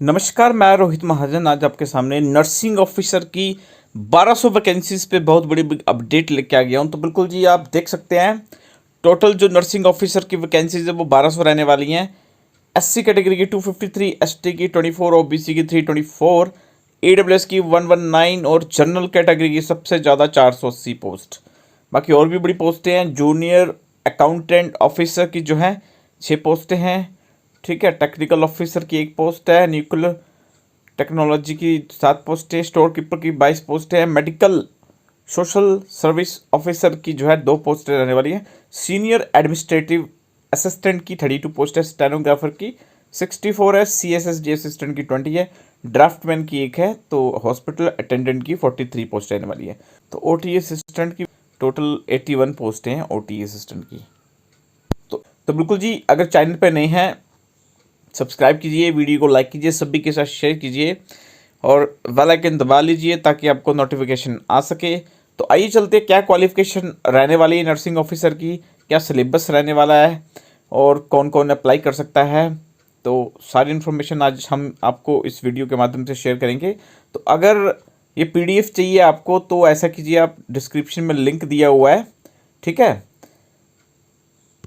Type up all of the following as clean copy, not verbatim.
नमस्कार, मैं रोहित महाजन आज आपके सामने नर्सिंग ऑफिसर की 1200 वैकेंसीज पे बहुत बड़ी अपडेट लेके आ गया हूँ। तो बिल्कुल जी, आप देख सकते हैं टोटल जो नर्सिंग ऑफिसर की वैकेंसीज है वो 1200 रहने वाली हैं। एससी कैटेगरी की 253, एसटी की 24, ओबीसी की 324, ईडब्ल्यूएस की 119 और जनरल कैटेगरी की सबसे ज़्यादा 480 पोस्ट। बाकी और भी बड़ी पोस्टें हैं। जूनियर अकाउंटेंट ऑफिसर की जो है 6 पोस्टें हैं, ठीक है। टेक्निकल ऑफिसर की 1 पोस्ट है। न्यूक्लियर टेक्नोलॉजी की 7 पोस्टें, स्टोर कीपर की 22 पोस्टें हैं। मेडिकल सोशल सर्विस ऑफिसर की जो है 2 पोस्टें रहने वाली हैं। सीनियर एडमिनिस्ट्रेटिव असिस्टेंट की 32 पोस्ट है। स्टेनोग्राफर की 64 है। CSSD असिस्टेंट की 20 है। ड्राफ्टमैन की 1 है। तो हॉस्पिटल अटेंडेंट की 43 पोस्ट रहने वाली है। तो OT असिस्टेंट की टोटल 81 पोस्टें हैं OT असिस्टेंट की। तो बिल्कुल जी, अगर चैनल पर नहीं है सब्सक्राइब कीजिए, वीडियो को लाइक कीजिए, सभी के साथ शेयर कीजिए और बेल आइकन दबा लीजिए ताकि आपको नोटिफिकेशन आ सके। तो आइए चलते क्या क्वालिफिकेशन रहने वाली है नर्सिंग ऑफिसर की, क्या सिलेबस रहने वाला है और कौन कौन अप्लाई कर सकता है। तो सारी इन्फॉर्मेशन आज हम आपको इस वीडियो के माध्यम से शेयर करेंगे। तो अगर ये PDF चाहिए आपको तो ऐसा कीजिए, आप डिस्क्रिप्शन में लिंक दिया हुआ है, ठीक है,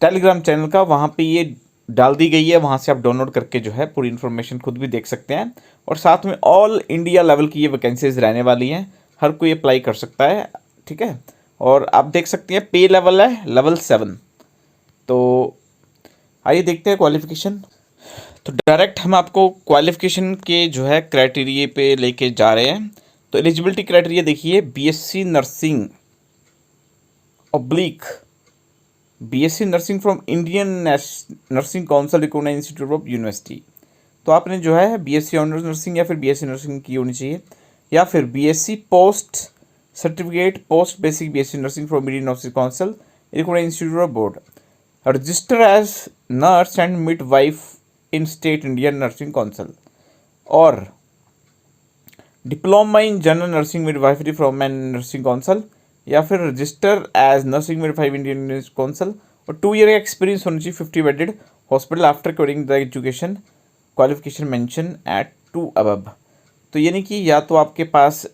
टेलीग्राम चैनल का, वहाँ पे ये डाल दी गई है। वहाँ से आप डाउनलोड करके जो है पूरी इन्फॉर्मेशन खुद भी देख सकते हैं। और साथ में ऑल इंडिया लेवल की ये वैकेंसीज रहने वाली हैं, हर कोई अप्लाई कर सकता है, ठीक है। और आप देख सकते हैं पे लेवल है लेवल 7। तो आइए देखते हैं क्वालिफिकेशन। तो डायरेक्ट हम आपको क्वालिफिकेशन के जो है क्राइटेरिया पे लेके जा रहे हैं। तो एलिजिबिलिटी क्राइटेरिया देखिए, BSc nursing oblique BSc nursing from Indian nursing council recognised institute of university. तो आपने जो है BSc ऑनर्स नर्सिंग या फिर BSc नर्सिंग की होनी चाहिए, या फिर BSc post certificate post basic BSc nursing from Indian nursing council recognised institute of board, register as nurse and midwife in state Indian nursing council, और diploma in general nursing midwifery from an nursing council, या फिर register as nursing midwife Indian council, और 2 year experience होना चाहिए 50 bedded hospital after curing the education qualification mention at 2 above. तो यानी कि या तो आपके पास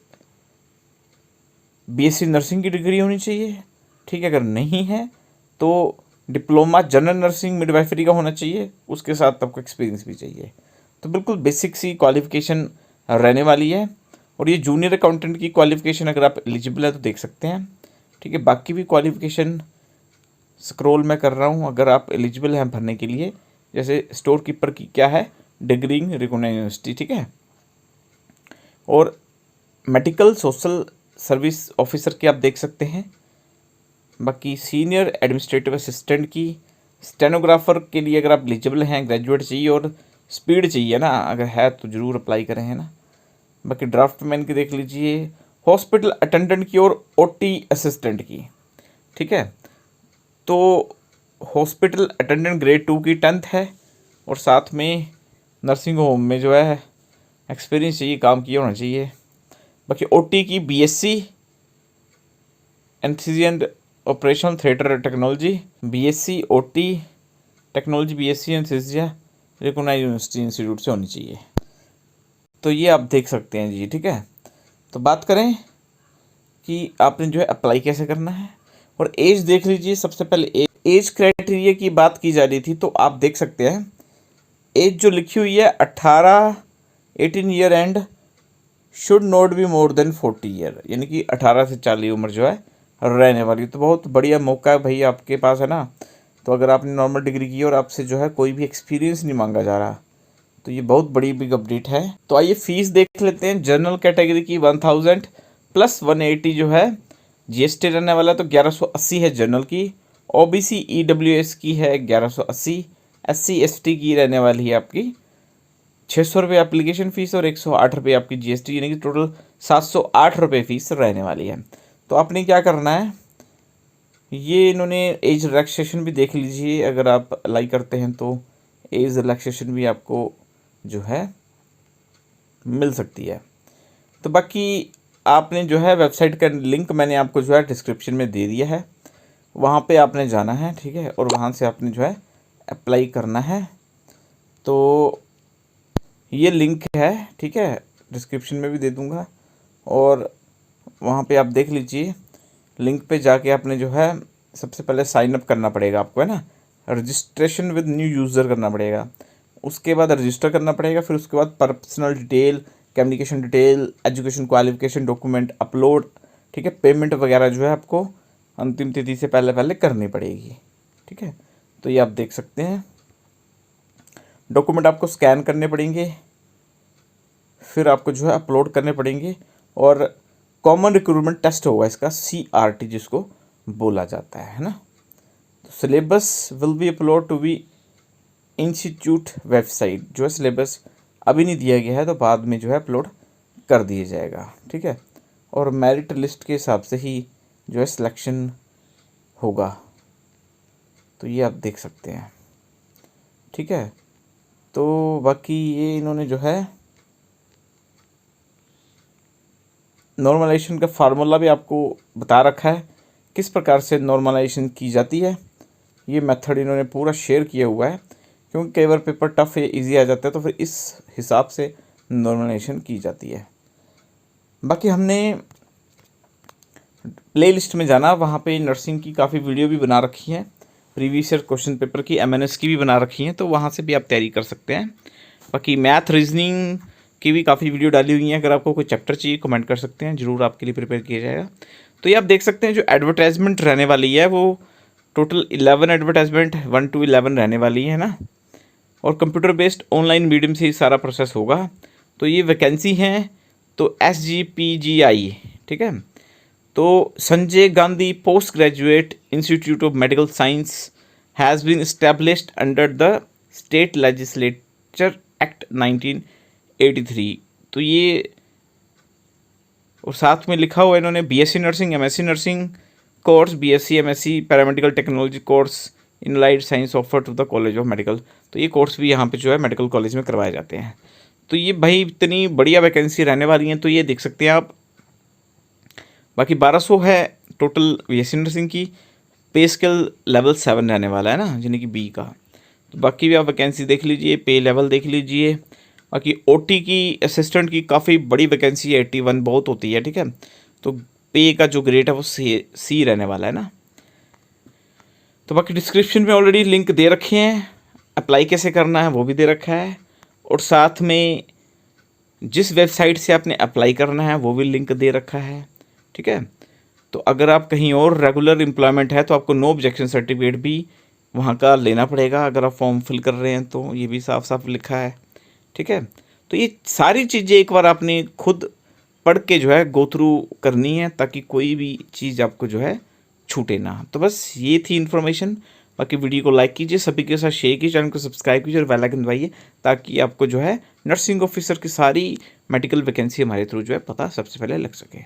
BSc नर्सिंग की डिग्री होनी चाहिए, ठीक है, अगर नहीं है तो डिप्लोमा जनरल नर्सिंग मिडवाइफरी का होना चाहिए, उसके साथ आपको एक्सपीरियंस भी चाहिए। तो बिल्कुल बेसिक सी क्वालिफिकेशन रहने वाली है। और ये जूनियर अकाउंटेंट की क्वालिफिकेशन अगर आप एलिजिबल है तो देख सकते हैं, ठीक है। बाकी भी क्वालिफिकेशन स्क्रॉल में कर रहा हूँ, अगर आप एलिजिबल हैं भरने के लिए, जैसे स्टोर कीपर की क्या है, डिग्री इन रिकॉग्नाइज्ड यूनिवर्सिटी, ठीक है। और मेडिकल सोशल सर्विस ऑफिसर की आप देख सकते हैं। बाकी सीनियर एडमिनिस्ट्रेटिव असिस्टेंट की, स्टेनोग्राफर के लिए अगर आप एलिजिबल हैं, ग्रेजुएट चाहिए और स्पीड चाहिए ना, अगर है तो ज़रूर अप्लाई करें, है ना। बाकी ड्राफ्टमैन की देख लीजिए, हॉस्पिटल अटेंडेंट की और OT असिस्टेंट की, ठीक है। तो हॉस्पिटल अटेंडेंट ग्रेड 2 की 10th है, और साथ में नर्सिंग होम में जो है एक्सपीरियंस चाहिए, काम किया होना चाहिए। बाकी OT की BSc anaesthesia operational theatre technology, BSc OT technology, BSc anaesthesia recognised university institute से होनी चाहिए। तो ये आप देख सकते हैं जी, ठीक है। तो बात करें कि आपने जो है अप्लाई कैसे करना है, और एज देख लीजिए। सबसे पहले एज क्राइटेरिया की बात की जा रही थी, तो आप देख सकते हैं एज जो लिखी हुई है 18 year and should not be more than 40 year, यानी कि 18 से 40 उम्र जो है रहने वाली। तो बहुत बढ़िया मौका है भाई आपके पास, है ना। तो अगर आपने नॉर्मल डिग्री की और आपसे जो है कोई भी एक्सपीरियंस नहीं मांगा जा रहा, तो ये बहुत बड़ी बिग अपडेट है। तो आइए फीस देख लेते हैं। जनरल कैटेगरी की 1000 प्लस 180 जो है GST रहने वाला, तो 1180 है जनरल की। OBC EWS की है 1180। SC ST की रहने वाली है आपकी 600 रुपये एप्लीकेशन फ़ीस और 108 रुपये आपकी GST, यानी कि टोटल 708 रुपये फ़ीस रहने वाली है। तो आपने क्या करना है, ये इन्होंने एज रिलैक्सेशन भी देख लीजिए, अगर आप अप्लाई करते हैं तो एज रिलैक्सेशन भी आपको जो है मिल सकती है। तो बाकी आपने जो है वेबसाइट का लिंक मैंने आपको जो है डिस्क्रिप्शन में दे दिया है, वहाँ पे आपने जाना है, ठीक है, और वहाँ से आपने जो है अप्लाई करना है। तो ये लिंक है, ठीक है, डिस्क्रिप्शन में भी दे दूंगा, और वहाँ पे आप देख लीजिए। लिंक पे जाके आपने जो है सबसे पहले साइन अप करना पड़ेगा आपको, है ना, रजिस्ट्रेशन विद न्यू यूज़र करना पड़ेगा, उसके बाद रजिस्टर करना पड़ेगा, फिर उसके बाद personal detail, communication detail, education qualification document upload, ठीक है, पेमेंट वगैरह जो है आपको अंतिम तिथि से पहले पहले करनी पड़ेगी, ठीक है। तो ये आप देख सकते हैं, डॉक्यूमेंट आपको स्कैन करने पड़ेंगे, फिर आपको जो है अपलोड करने पड़ेंगे, और कॉमन रिक्रूटमेंट टेस्ट होगा इसका, CRT जिसको बोला जाता है ना। तो syllabus will be upload to be institute website, जो है सिलेबस अभी नहीं दिया गया है, तो बाद में जो है अपलोड कर दिया जाएगा, ठीक है। और मेरिट लिस्ट के हिसाब से ही जो है सिलेक्शन होगा, तो ये आप देख सकते हैं, ठीक है। तो बाकी ये इन्होंने जो है नॉर्मलाइजेशन का फार्मूला भी आपको बता रखा है, किस प्रकार से नॉर्मलाइजेशन की जाती है। ये मेथड इन्होंने पूरा शेयर किया हुआ है, क्योंकि कई बार पेपर टफ या इजी आ जाता है, तो फिर इस हिसाब से नॉर्मलाइजेशन की जाती है। बाकी हमने प्लेलिस्ट में जाना, वहाँ पे नर्सिंग की काफ़ी वीडियो भी बना रखी हैं, प्रीवियस ईयर क्वेश्चन पेपर की, MNS की भी बना रखी हैं, तो वहाँ से भी आप तैयारी कर सकते हैं। बाकी मैथ रीजनिंग की भी काफ़ी वीडियो डाली हुई हैं, अगर आपको कोई चैप्टर चाहिए कमेंट कर सकते हैं, ज़रूर आपके लिए प्रिपेयर किया जाएगा। तो ये आप देख सकते हैं, जो एडवर्टाइजमेंट रहने वाली है वो टोटल 11 एडवर्टाइजमेंट 1 to 11 रहने वाली है ना, और कंप्यूटर बेस्ड ऑनलाइन मीडियम से ही सारा प्रोसेस होगा। तो ये वैकेंसी हैं तो SGPGI, ठीक है। तो Sanjay Gandhi post graduate institute of medical science has been established under the state legislature act 1983। तो ये, और साथ में लिखा हुआ इन्होंने BSc nursing, MSc nursing course, BSc MSc paramedical technology course in light science offer to the college of medical. तो ये कोर्स भी यहाँ पे जो है मेडिकल कॉलेज में करवाए जाते हैं। तो ये भाई इतनी बढ़िया वैकेंसी रहने वाली हैं, तो ये देख सकते हैं आप। बाकी 1200 है टोटल BSc नर्सिंग की, पे स्केल लेवल 7 रहने वाला है ना, यानी कि B का। तो बाकी भी आप वैकेंसी देख लीजिए, पे लेवल देख लीजिए। बाकी OT की, असिस्टेंट की काफ़ी बड़ी वैकेंसी है, 81 बहुत होती है, ठीक है। तो पे का जो ग्रेड है वो C रहने वाला है ना। तो बाकी डिस्क्रिप्शन में ऑलरेडी लिंक दे रखे हैं, अप्लाई कैसे करना है वो भी दे रखा है, और साथ में जिस वेबसाइट से आपने अप्लाई करना है वो भी लिंक दे रखा है, ठीक है। तो अगर आप कहीं और रेगुलर एम्प्लॉयमेंट है तो आपको नो ऑब्जेक्शन सर्टिफिकेट भी वहाँ का लेना पड़ेगा, अगर आप फॉर्म फिल कर रहे हैं तो ये भी साफ साफ लिखा है, ठीक है। तो ये सारी चीज़ें एक बार आपने खुद पढ़ के जो है गो थ्रू करनी है, ताकि कोई भी चीज़ आपको जो है छूटे ना। तो बस ये थी इन्फॉर्मेशन। बाकी वीडियो को लाइक कीजिए, सभी के साथ शेयर कीजिए, चैनल को सब्सक्राइब कीजिए और बेल आइकन दबाइए, ताकि आपको जो है नर्सिंग ऑफिसर की सारी मेडिकल वैकेंसी हमारे थ्रू जो है पता सबसे पहले लग सके।